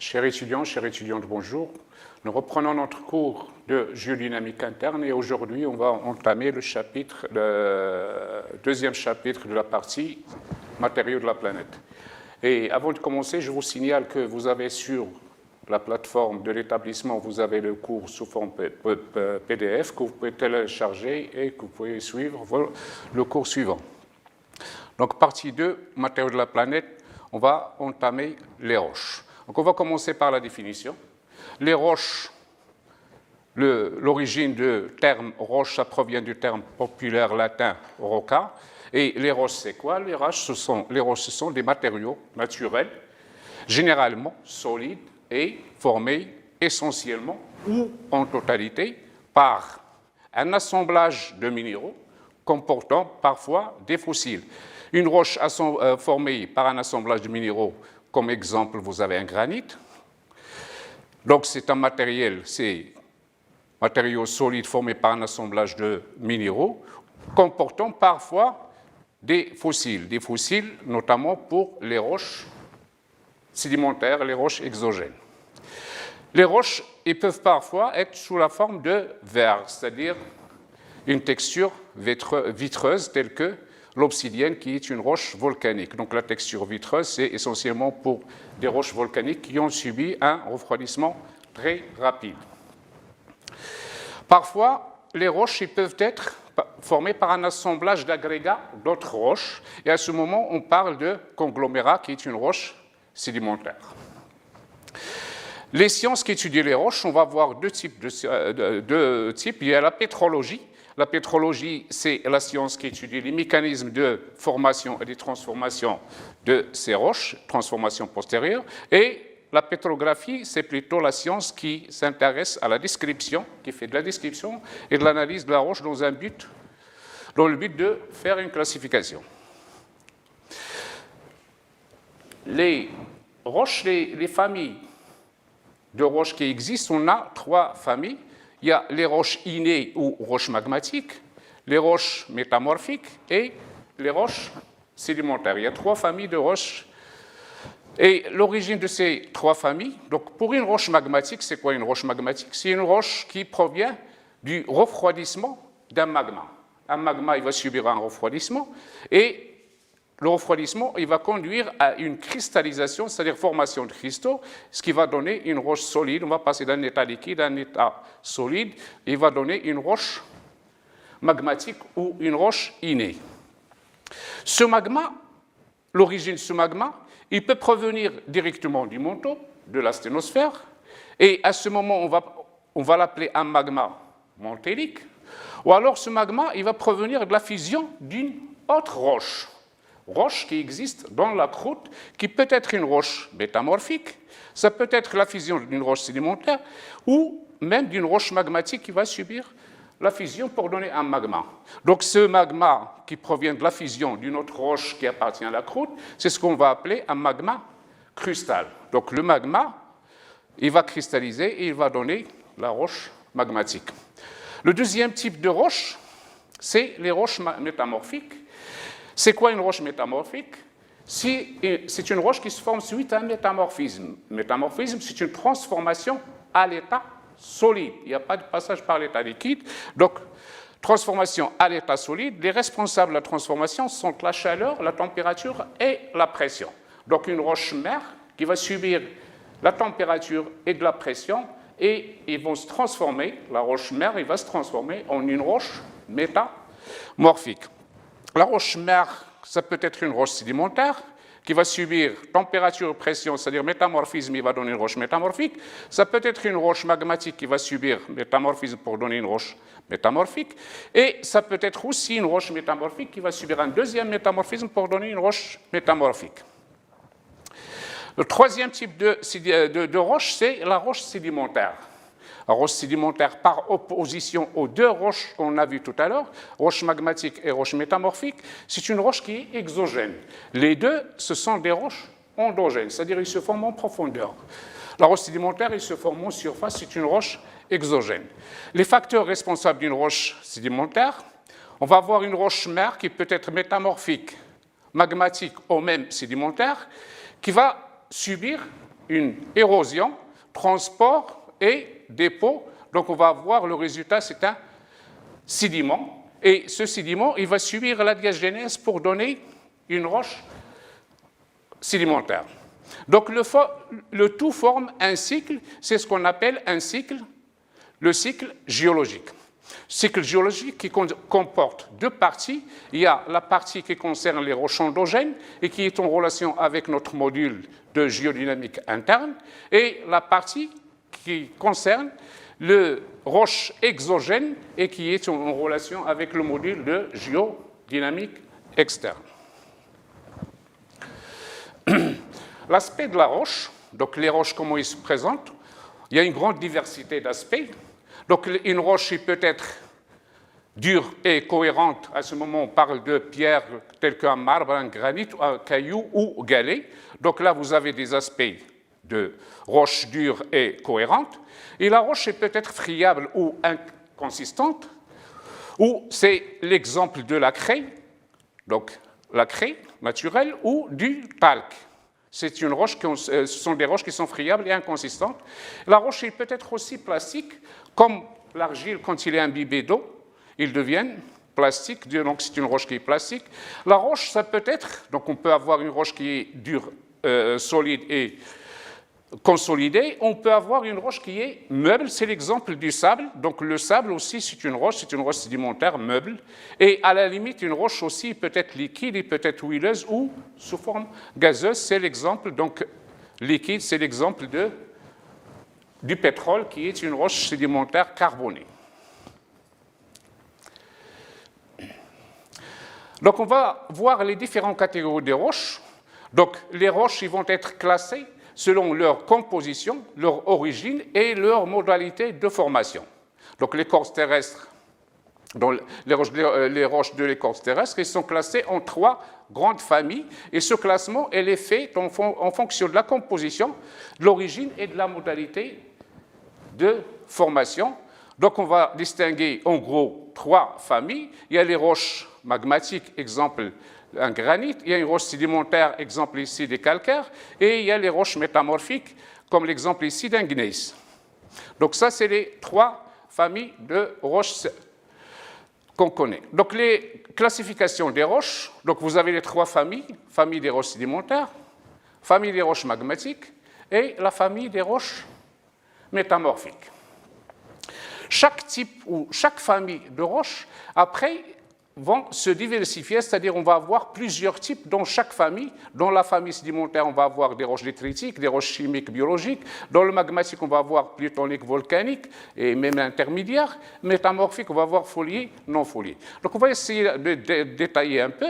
Chers étudiantes, bonjour. Nous reprenons notre cours de géodynamique interne et aujourd'hui, on va entamer le deuxième chapitre de la partie matériaux de la planète. Et avant de commencer, je vous signale que vous avez sur la plateforme de l'établissement, vous avez le cours sous forme PDF que vous pouvez télécharger et que vous pouvez suivre le cours suivant. Donc, partie 2, matériaux de la planète, on va entamer les roches. Donc, on va commencer par la définition. Les roches, l'origine du terme roche, ça provient du terme populaire latin rocca. Et les roches, c'est quoi? Les roches, ce sont des matériaux naturels, généralement solides et formés essentiellement ou en totalité par un assemblage de minéraux comportant parfois des fossiles. Une roche formée par un assemblage de minéraux, comme exemple, vous avez un granit. Donc, c'est un matériau solide formé par un assemblage de minéraux comportant parfois des fossiles notamment pour les roches sédimentaires, les roches exogènes. Les roches, ils peuvent parfois être sous la forme de verre, c'est-à-dire une texture vitreuse telle que l'obsidienne qui est une roche volcanique. Donc la texture vitreuse, c'est essentiellement pour des roches volcaniques qui ont subi un refroidissement très rapide. Parfois, les roches peuvent être formées par un assemblage d'agrégats d'autres roches. Et à ce moment, on parle de conglomérat qui est une roche sédimentaire. Les sciences qui étudient les roches, on va voir deux types. Il y a la pétrologie. La pétrologie, c'est la science qui étudie les mécanismes de formation et de transformation de ces roches, transformation postérieure. Et la pétrographie, c'est plutôt la science qui s'intéresse à la description, qui fait de la description et de l'analyse de la roche dans le but de faire une classification. Les roches, les familles de roches qui existent, on a trois familles. Il y a les roches innées ou roches magmatiques, les roches métamorphiques et les roches sédimentaires. Il y a trois familles de roches. Et l'origine de ces trois familles, donc pour une roche magmatique, c'est quoi une roche magmatique? C'est une roche qui provient du refroidissement d'un magma. Un magma, il va subir un refroidissement et le refroidissement, il va conduire à une cristallisation, c'est-à-dire formation de cristaux, ce qui va donner une roche solide. On va passer d'un état liquide à un état solide. Il va donner une roche magmatique ou une roche innée. Ce magma, l'origine de ce magma, il peut provenir directement du manteau, de la sténosphère, et à ce moment, on va l'appeler un magma mantélique, ou alors ce magma, il va provenir de la fusion d'une autre roche qui existe dans la croûte, qui peut être une roche métamorphique, ça peut être la fusion d'une roche sédimentaire, ou même d'une roche magmatique qui va subir la fusion pour donner un magma. Donc ce magma qui provient de la fusion d'une autre roche qui appartient à la croûte, c'est ce qu'on va appeler un magma crustal. Donc le magma, il va cristalliser et il va donner la roche magmatique. Le deuxième type de roche, c'est les roches métamorphiques. C'est quoi une roche métamorphique? C'est une roche qui se forme suite à un métamorphisme. Métamorphisme, c'est une transformation à l'état solide. Il n'y a pas de passage par l'état liquide. Donc, transformation à l'état solide, les responsables de la transformation sont la chaleur, la température et la pression. Donc, une roche mère qui va subir la température et de la pression et ils vont se transformer, la roche mère, il va se transformer en une roche métamorphique. La roche mère, ça peut être une roche sédimentaire qui va subir température et pression, c'est-à-dire métamorphisme, il va donner une roche métamorphique. Ça peut être une roche magmatique qui va subir métamorphisme pour donner une roche métamorphique. Et ça peut être aussi une roche métamorphique qui va subir un deuxième métamorphisme pour donner une roche métamorphique. Le troisième type de roche, c'est la roche sédimentaire. La roche sédimentaire par opposition aux deux roches qu'on a vues tout à l'heure, roche magmatique et roche métamorphique, c'est une roche qui est exogène. Les deux, ce sont des roches endogènes, c'est-à-dire ils se forment en profondeur. La roche sédimentaire, il se forme en surface, c'est une roche exogène. Les facteurs responsables d'une roche sédimentaire, on va avoir une roche mère qui peut être métamorphique, magmatique ou même sédimentaire, qui va subir une érosion, transport et dépôt. Donc on va voir le résultat, c'est un sédiment. Et ce sédiment, il va subir la diagénèse pour donner une roche sédimentaire. Donc le tout forme un cycle, c'est ce qu'on appelle un cycle, le cycle géologique. Cycle géologique qui comporte deux parties. Il y a la partie qui concerne les roches endogènes et qui est en relation avec notre module de géodynamique interne, et la partie qui concerne les roches exogènes et qui est en relation avec le module de géodynamique externe. L'aspect de la roche, donc les roches, comment ils se présentent, il y a une grande diversité d'aspects. Donc une roche peut être dure et cohérente. À ce moment, on parle de pierres telles qu'un marbre, un granit, un caillou ou galets. Donc là, vous avez des aspects de roche dure et cohérente. Et la roche peut être friable ou inconsistante, ou c'est l'exemple de la craie, donc la craie naturelle, ou du talc. C'est une roche ce sont des roches qui sont friables et inconsistantes. La roche peut être aussi plastique, comme l'argile, quand il est imbibé d'eau, il devient plastique, donc c'est une roche qui est plastique. La roche, ça peut être, donc on peut avoir une roche qui est dure, solide et consolidée. On peut avoir une roche qui est meuble, c'est l'exemple du sable. Donc le sable aussi, c'est une roche sédimentaire meuble. Et à la limite, une roche aussi peut être liquide, et peut être huileuse ou sous forme gazeuse. C'est l'exemple, donc liquide, c'est l'exemple du pétrole qui est une roche sédimentaire carbonée. Donc on va voir les différentes catégories de roches. Donc les roches, ils vont être classées selon leur composition, leur origine et leur modalité de formation. Donc l'écorce terrestre, donc les roches de l'écorce terrestre, elles sont classées en 3 grandes familles, et ce classement elle est fait en fonction de la composition, de l'origine et de la modalité de formation. Donc on va distinguer en gros 3 familles. Il y a les roches magmatiques, exemple un granit, il y a une roche sédimentaire, exemple ici des calcaires, et il y a les roches métamorphiques, comme l'exemple ici d'un gneiss. Donc ça, c'est les 3 familles de roches qu'on connaît. Donc les classifications des roches, donc vous avez les 3 familles, famille des roches sédimentaires, famille des roches magmatiques et la famille des roches métamorphiques. Chaque type ou chaque famille de roches, après, vont se diversifier, c'est-à-dire on va avoir plusieurs types dans chaque famille. Dans la famille sédimentaire, on va avoir des roches détritiques, des roches chimiques, biologiques. Dans le magmatique, on va avoir plutonique, volcanique et même intermédiaire. Métamorphique, on va avoir folié, non folié. Donc on va essayer de détailler un peu.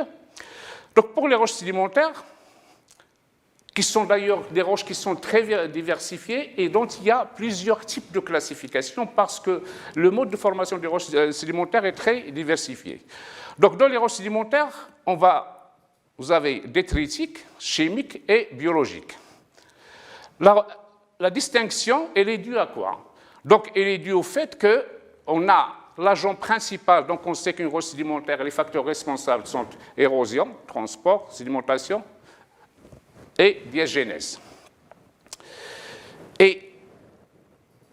Donc pour les roches sédimentaires, qui sont d'ailleurs des roches qui sont très diversifiées et dont il y a plusieurs types de classification parce que le mode de formation des roches sédimentaires est très diversifié. Donc dans les roches sédimentaires, vous avez détritiques, chimiques et biologiques. La distinction, elle est due à quoi? Donc elle est due au fait qu'on a l'agent principal, donc on sait qu'une roche sédimentaire, les facteurs responsables sont érosion, transport, sédimentation, et diagénèse. Et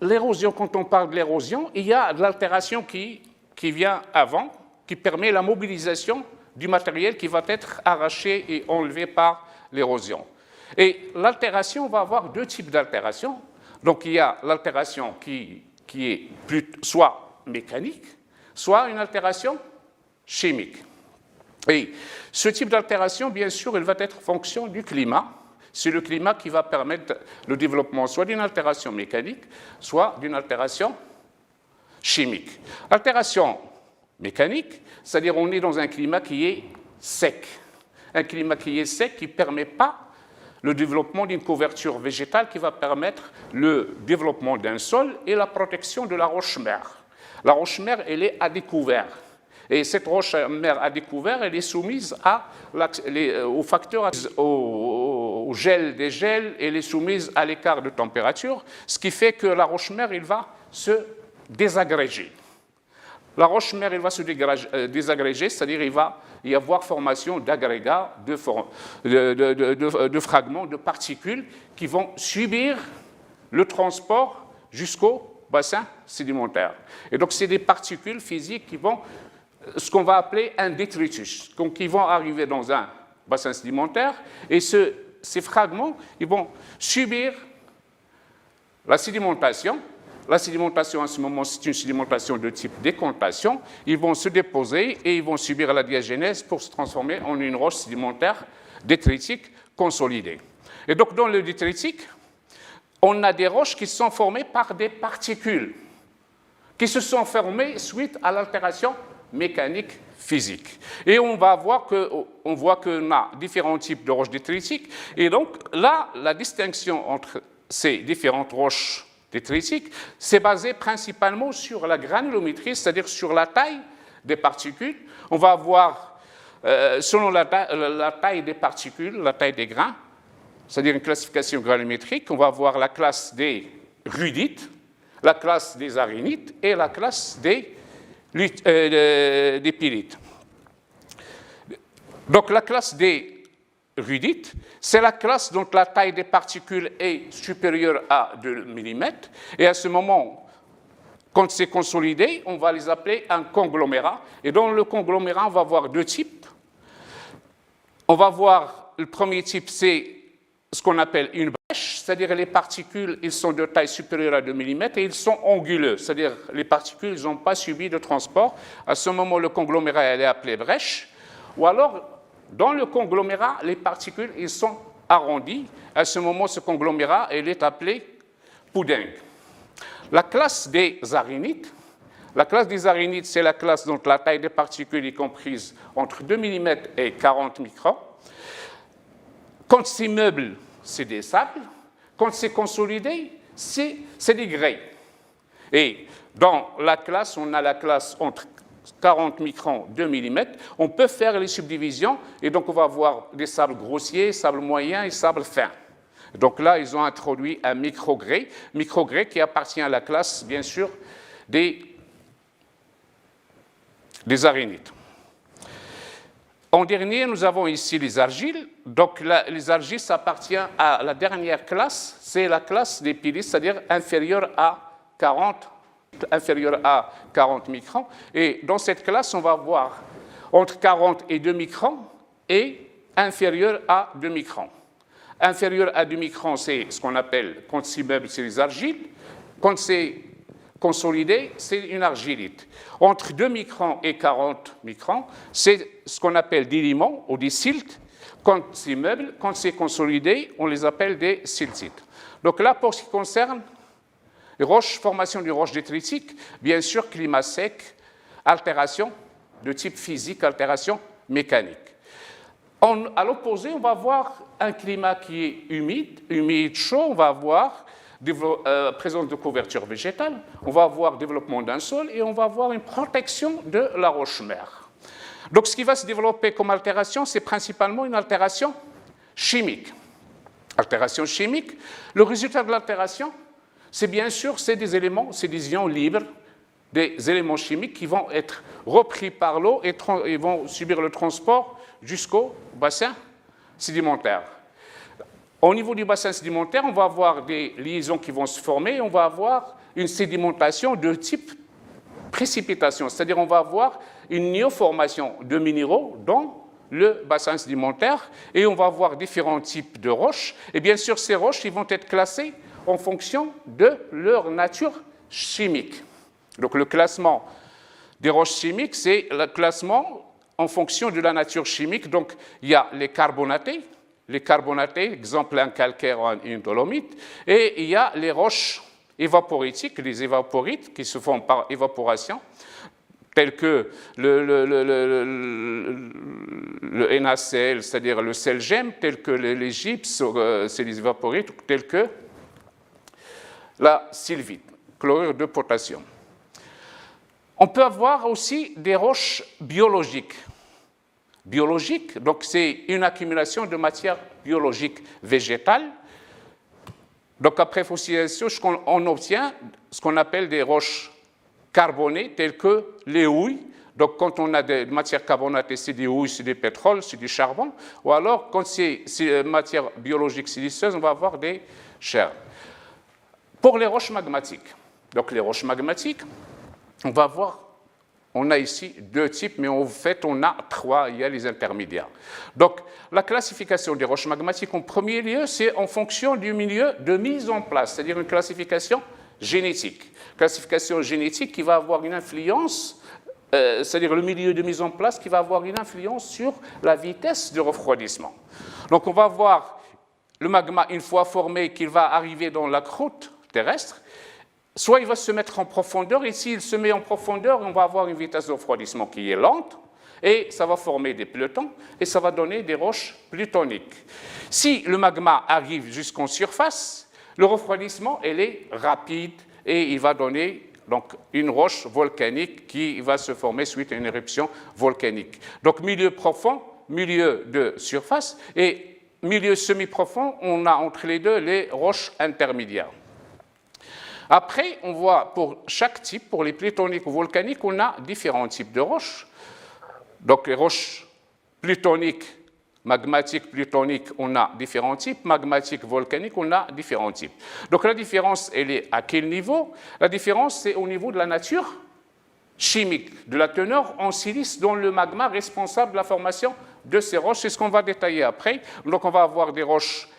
l'érosion, quand on parle de l'érosion, il y a de l'altération qui vient avant, qui permet la mobilisation du matériel qui va être arraché et enlevé par l'érosion. Et l'altération va avoir 2 types d'altération. Donc il y a l'altération qui est soit mécanique, soit une altération chimique. Et ce type d'altération, bien sûr, il va être fonction du climat. C'est le climat qui va permettre le développement soit d'une altération mécanique, soit d'une altération chimique. Altération mécanique, c'est-à-dire on est dans un climat qui est sec. Un climat qui est sec qui ne permet pas le développement d'une couverture végétale qui va permettre le développement d'un sol et la protection de la roche-mère. La roche-mère, elle est à découvert. Et cette roche-mère à découvert, elle est soumise aux facteurs, au gel des gels, elle est soumise à l'écart de température, ce qui fait que la roche-mère, il va se désagréger. la roche mère elle va se désagréger, c'est-à-dire il va y avoir formation d'agrégats, de fragments, de particules qui vont subir le transport jusqu'au bassin sédimentaire. Et donc, c'est des particules physiques qui vont, ce qu'on va appeler un détritus, donc qui vont arriver dans un bassin sédimentaire, et ces fragments, ils vont subir la sédimentation. La sédimentation, en ce moment, c'est une sédimentation de type décantation. Ils vont se déposer et ils vont subir la diagénèse pour se transformer en une roche sédimentaire détritique consolidée. Et donc, dans le détritique, on a des roches qui sont formées par des particules qui se sont formées suite à l'altération mécanique physique. Et on va voir qu'on a différents types de roches détritiques. Et donc, là, la distinction entre ces différentes roches détritiques, c'est basé principalement sur la granulométrie, c'est-à-dire sur la taille des particules. On va avoir, selon la taille des particules, la taille des grains, c'est-à-dire une classification granulométrique, on va avoir la classe des rudites, la classe des arinites et la classe des pyrites. Donc la classe des rudites, c'est la classe dont la taille des particules est supérieure à 2 mm. Et à ce moment, quand c'est consolidé, on va les appeler un conglomérat. Et dans le conglomérat, on va avoir deux types. On va voir, le premier type, c'est ce qu'on appelle une brèche, c'est-à-dire les particules, ils sont de taille supérieure à 2 mm et ils sont anguleux, c'est-à-dire les particules, ils n'ont pas subi de transport. À ce moment, le conglomérat, elle est appelé brèche. Ou alors, dans le conglomérat, les particules, ils sont arrondies. À ce moment, ce conglomérat, elle est appelé pudding. La classe des arinites, c'est la classe dont la taille des particules est comprise entre 2 mm et 40 microns. Quand c'est meuble, c'est des sables. Quand c'est consolidé, c'est des grès. Et dans la classe, on a la classe entre 40 microns, 2 mm. On peut faire les subdivisions, et donc on va avoir des sables grossiers, sables moyens et sables fins. Donc là, ils ont introduit un microgrès qui appartient à la classe, bien sûr, des arinites. En dernier, nous avons ici les argiles. Donc, les argiles, ça appartient à la dernière classe, c'est la classe des pyrites, c'est-à-dire inférieure à 40 microns. Et dans cette classe, on va avoir entre 40 et 2 microns et inférieur à 2 microns. Inférieur à 2 microns, c'est ce qu'on appelle, quand c'est meuble, c'est les argiles. Quand c'est consolidé, c'est une argilite. Entre 2 microns et 40 microns, c'est ce qu'on appelle des limons ou des siltes. Quand c'est meuble, quand c'est consolidé, on les appelle des siltites. Donc là, pour ce qui concerne les roches, formation de roches détritiques, bien sûr, climat sec, altération de type physique, altération mécanique. À l'opposé, on va avoir un climat qui est humide, chaud, on va avoir présence de couverture végétale, on va avoir développement d'un sol et on va avoir une protection de la roche-mère. Donc ce qui va se développer comme altération, c'est principalement une altération chimique. Altération chimique, le résultat de l'altération, c'est bien sûr, c'est des éléments, c'est des ions libres, des éléments chimiques qui vont être repris par l'eau et vont subir le transport jusqu'au bassin sédimentaire. Au niveau du bassin sédimentaire, on va avoir des liaisons qui vont se former, on va avoir une sédimentation de type précipitation, c'est-à-dire on va avoir une néoformation de minéraux dans le bassin sédimentaire et on va avoir différents types de roches. Et bien sûr, ces roches ils vont être classées en fonction de leur nature chimique. Donc le classement des roches chimiques, c'est le classement en fonction de la nature chimique. Donc il y a les carbonatés, exemple un calcaire ou une dolomite, et il y a les roches évaporitiques, les évaporites qui se font par évaporation, tels que le NaCl, c'est-à-dire le sel gemme, tels que les gypses, c'est les évaporites, tels que la sylvite, chlorure de potassium. On peut avoir aussi des roches biologiques. Biologiques, donc c'est une accumulation de matière biologique végétale. Donc après fossilisation, on obtient ce qu'on appelle des roches carbonées telles que les houilles. Donc, quand on a des matières carbonatées, c'est des houilles, c'est du pétrole, c'est du charbon. Ou alors, quand c'est matière biologique siliceuse, on va avoir des chaires. Pour les roches magmatiques, donc les roches magmatiques, on va voir, on a ici deux types, mais en fait, on a trois, il y a les intermédiaires. Donc, la classification des roches magmatiques, en premier lieu, c'est en fonction du milieu de mise en place, c'est-à-dire une classification génétique. Classification génétique qui va avoir une influence, c'est-à-dire le milieu de mise en place qui va avoir une influence sur la vitesse de refroidissement. Donc, on va voir le magma, une fois formé, qu'il va arriver dans la croûte terrestre, soit il va se mettre en profondeur, et s'il se met en profondeur, on va avoir une vitesse de refroidissement qui est lente, et ça va former des pelotons, et ça va donner des roches plutoniques. Si le magma arrive jusqu'en surface, le refroidissement, elle est rapide, et il va donner donc, une roche volcanique qui va se former suite à une éruption volcanique. Donc, milieu profond, milieu de surface, et milieu semi-profond, on a entre les deux les roches intermédiaires. Après, on voit pour chaque type, pour les plutoniques ou volcaniques, on a différents types de roches. Donc, les roches plutoniques, magmatiques, plutoniques, on a différents types. Magmatiques, volcaniques, on a différents types. Donc, la différence, elle est à quel niveau? La différence, c'est au niveau de la nature chimique, de la teneur en silice dans le magma responsable de la formation de ces roches. C'est ce qu'on va détailler après. Donc, on va avoir des roches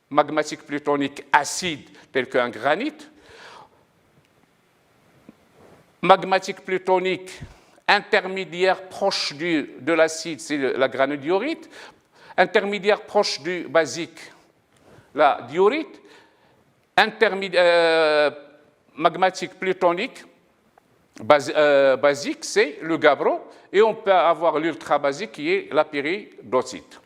magmatiques plutoniques acides, telles qu'un granit. Magmatique plutonique intermédiaire proche de l'acide, c'est la granodiorite. Intermédiaire proche du basique, la diorite. Magmatique plutonique basique, c'est le gabbro. Et on peut avoir l'ultra-basique qui est la péridotite.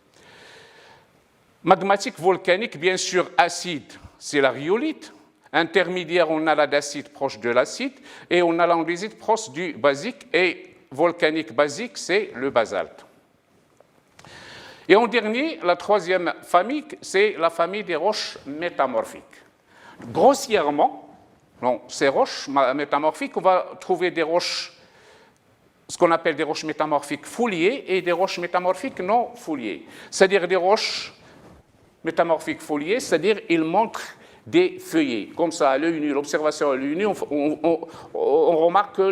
Magmatique volcanique, bien sûr, acide, c'est la rhyolite. Intermédiaire, on a la dacite proche de l'acide et on a l'andésite proche du basique, et volcanique basique, c'est le basalte. Et en dernier, la troisième famille, c'est la famille des roches métamorphiques. Grossièrement, dans ces roches métamorphiques, on va trouver des roches, ce qu'on appelle des roches métamorphiques foliées et des roches métamorphiques non foliées. C'est-à-dire des roches métamorphiques foliées, c'est-à-dire ils montrent des feuillets. Comme ça, à l'œil nu, l'observation à l'œil nu, on remarque que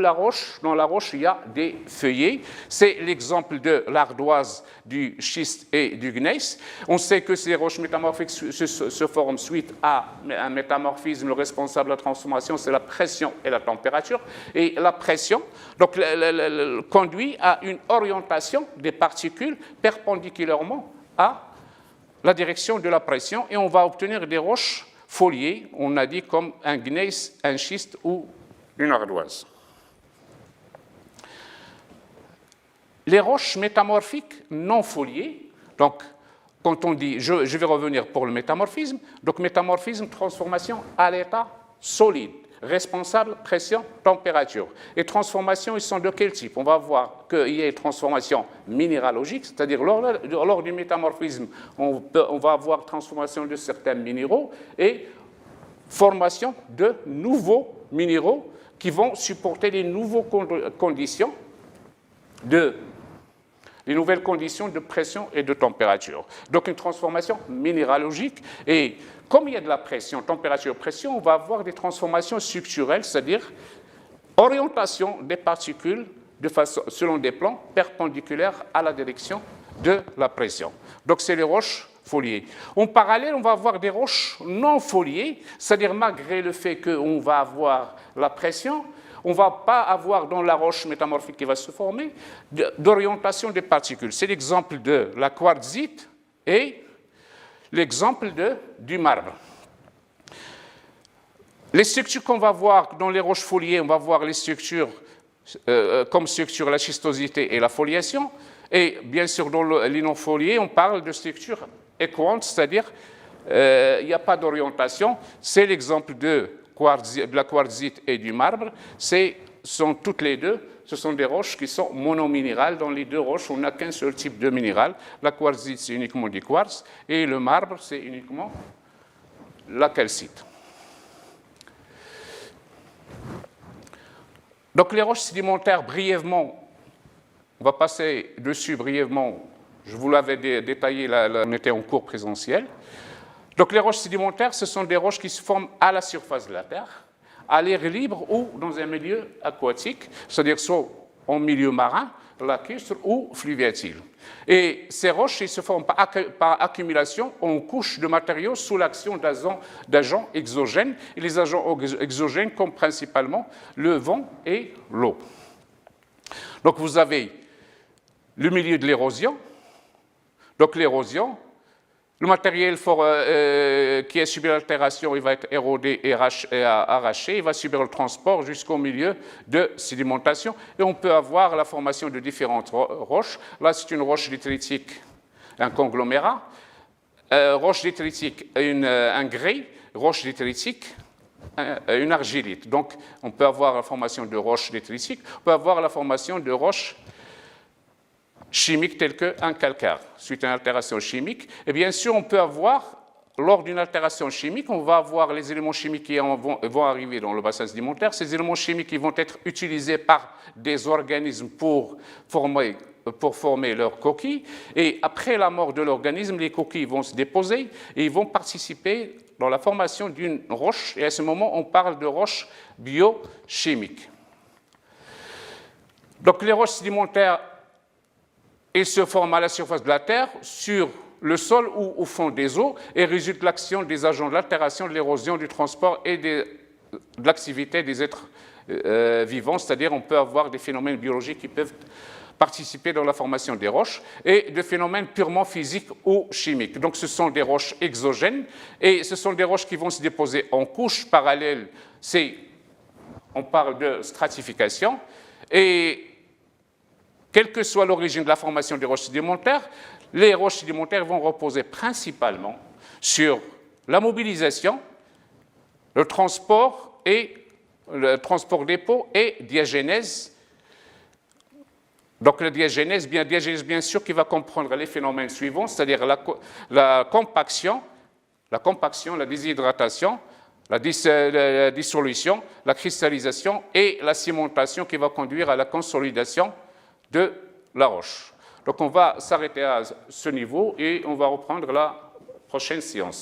dans la roche, il y a des feuillets. C'est l'exemple de l'ardoise, du schiste et du gneiss. On sait que ces roches métamorphiques se forment suite à un métamorphisme. Le responsable de la transformation, c'est la pression et la température. Et la pression donc, conduit à une orientation des particules perpendiculairement à la direction de la pression, et on va obtenir des roches foliées, on a dit comme un gneiss, un schiste ou une ardoise. Les roches métamorphiques non foliées, donc quand on dit, je vais revenir pour le métamorphisme, donc métamorphisme, transformation à l'état solide, responsable, pression, température. Les transformations, ils sont de quel type? On va voir qu'il y a une transformation minéralogique, c'est-à-dire lors du métamorphisme, on va avoir transformation de certains minéraux et formation de nouveaux minéraux qui vont supporter les nouvelles conditions de pression et de température. Donc une transformation minéralogique, et comme il y a de la pression, température, pression, on va avoir des transformations structurelles, c'est-à-dire orientation des particules selon des plans perpendiculaires à la direction de la pression. Donc c'est les roches foliées. En parallèle, on va avoir des roches non foliées, c'est-à-dire malgré le fait qu'on va avoir la pression, on ne va pas avoir dans la roche métamorphique qui va se former d'orientation des particules. C'est l'exemple de la quartzite et l'exemple du marbre. Les structures qu'on va voir dans les roches foliées, on va voir les structures comme structure la schistosité et la foliation. Et bien sûr, dans les non foliés, on parle de structures équantes, c'est-à-dire il n'y a pas d'orientation. C'est l'exemple de la quartzite et du marbre. Sont toutes les deux, ce sont des roches qui sont monominérales. Dans les deux roches, on n'a qu'un seul type de minéral. La quartzite, c'est uniquement du quartz, et le marbre, c'est uniquement la calcite. Donc les roches sédimentaires, brièvement, on va passer dessus brièvement, je vous l'avais détaillé, on était en cours présentiel. Donc les roches sédimentaires, ce sont des roches qui se forment à la surface de la Terre, à l'air libre ou dans un milieu aquatique, c'est-à-dire soit en milieu marin, lacustre ou fluviatile. Et ces roches ils se forment par accumulation en couches de matériaux sous l'action d'agents exogènes. Et les agents exogènes comme principalement le vent et l'eau. Donc vous avez le milieu de l'érosion. Donc l'érosion, le matériel qui a subi l'altération, il va être érodé et arraché, il va subir le transport jusqu'au milieu de sédimentation et on peut avoir la formation de différentes roches. Là, c'est une roche détritique, un conglomérat, roche détritique, un grès, roche détritique, une argilite. Donc, on peut avoir la formation de roches détritiques, on peut avoir la formation de roches chimiques telles qu'un calcaire, suite à une altération chimique. Et bien sûr, on peut avoir, lors d'une altération chimique, on va avoir les éléments chimiques qui vont arriver dans le bassin sédimentaire. Ces éléments chimiques qui vont être utilisés par des organismes pour former leurs coquilles. Et après la mort de l'organisme, les coquilles vont se déposer et ils vont participer dans la formation d'une roche. Et à ce moment, on parle de roche biochimique. Donc les roches sédimentaires, ils se forment à la surface de la Terre, sur le sol ou au fond des eaux, et résultent de l'action des agents de l'altération, de l'érosion, du transport et de l'activité des êtres vivants, c'est-à-dire on peut avoir des phénomènes biologiques qui peuvent participer dans la formation des roches, et de phénomènes purement physiques ou chimiques. Donc ce sont des roches exogènes, et ce sont des roches qui vont se déposer en couches parallèles, on parle de stratification, et quelle que soit l'origine de la formation des roches sédimentaires, les roches sédimentaires vont reposer principalement sur la mobilisation, le transport dépôt et diagénèse. Donc la diagénèse, bien sûr, qui va comprendre les phénomènes suivants, c'est-à-dire la compaction, la déshydratation, la dissolution, la cristallisation et la cimentation qui va conduire à la consolidation de la roche. Donc on va s'arrêter à ce niveau et on va reprendre la prochaine séance.